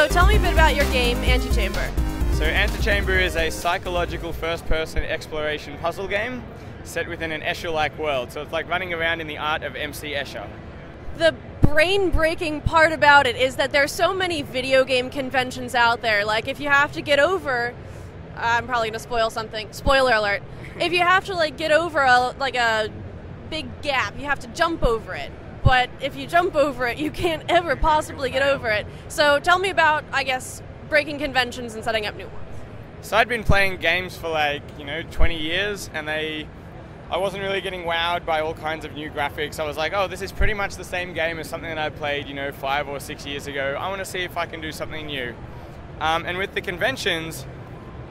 tell me a bit about your game, Antichamber. So Antichamber is a psychological first-person exploration puzzle game set within an Escher-like world. So it's like running around in the art of MC Escher. The brain-breaking part about it is that there's so many video game conventions out there. Like, if you have to get over, I'm probably gonna spoil something. Spoiler alert. If you have to get over a big gap, you have to jump over it. But if you jump over it, you can't ever possibly get over it. So tell me about, I guess, breaking conventions and setting up new ones. So I'd been playing games for 20 years, and I wasn't really getting wowed by all kinds of new graphics. I was like, oh, this is pretty much the same game as something that I played, 5 or 6 years ago. I want to see if I can do something new. And with the conventions,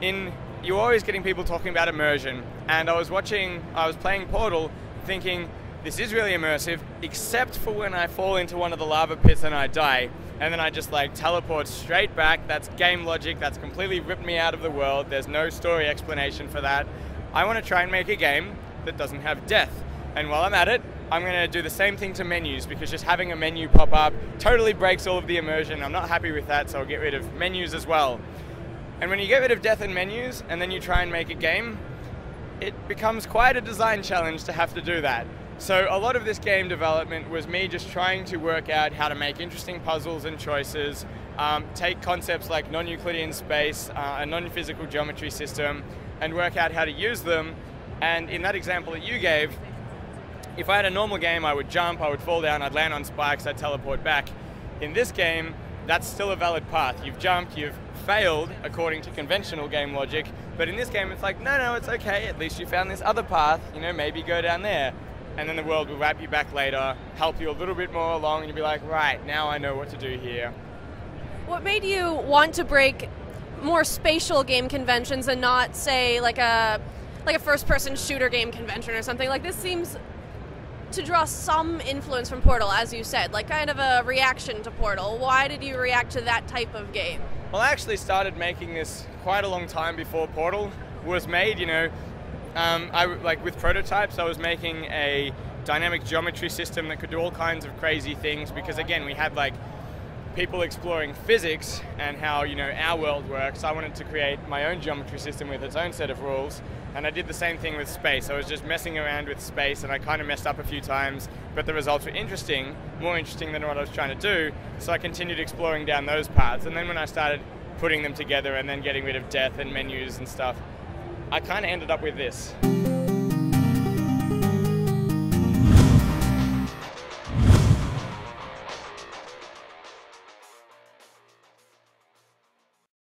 you're always getting people talking about immersion. And I was playing Portal, thinking, this is really immersive, except for when I fall into one of the lava pits and I die. And then I just teleport straight back. That's game logic. That's completely ripped me out of the world. There's no story explanation for that. I want to try and make a game that doesn't have death. And while I'm at it, I'm going to do the same thing to menus, because just having a menu pop up totally breaks all of the immersion. I'm not happy with that, so I'll get rid of menus as well. And when you get rid of death and menus, and then you try and make a game, it becomes quite a design challenge to have to do that. So a lot of this game development was me just trying to work out how to make interesting puzzles and choices, take concepts like non-Euclidean space, a non-physical geometry system, and work out how to use them. And in that example that you gave, if I had a normal game, I would jump, I would fall down, I'd land on spikes, I'd teleport back. In this game, that's still a valid path. You've jumped, you've failed according to conventional game logic, but in this game it's like, no, it's okay, at least you found this other path, maybe go down there. And then the world will wrap you back later, help you a little bit more along, and you'll be like, right, now I know what to do here. What made you want to break more spatial game conventions and not, say, like a first-person shooter game convention or something? Like, this seems to draw some influence from Portal, as you said, like kind of a reaction to Portal. Why did you react to that type of game? Well, I actually started making this quite a long time before Portal was made, with prototypes, I was making a dynamic geometry system that could do all kinds of crazy things, because again, we had people exploring physics and how our world works. I wanted to create my own geometry system with its own set of rules, and I did the same thing with space. I was just messing around with space, and I kind of messed up a few times, but the results were interesting, more interesting than what I was trying to do, so I continued exploring down those paths. And then when I started putting them together and then getting rid of death and menus and stuff, I kind of ended up with this.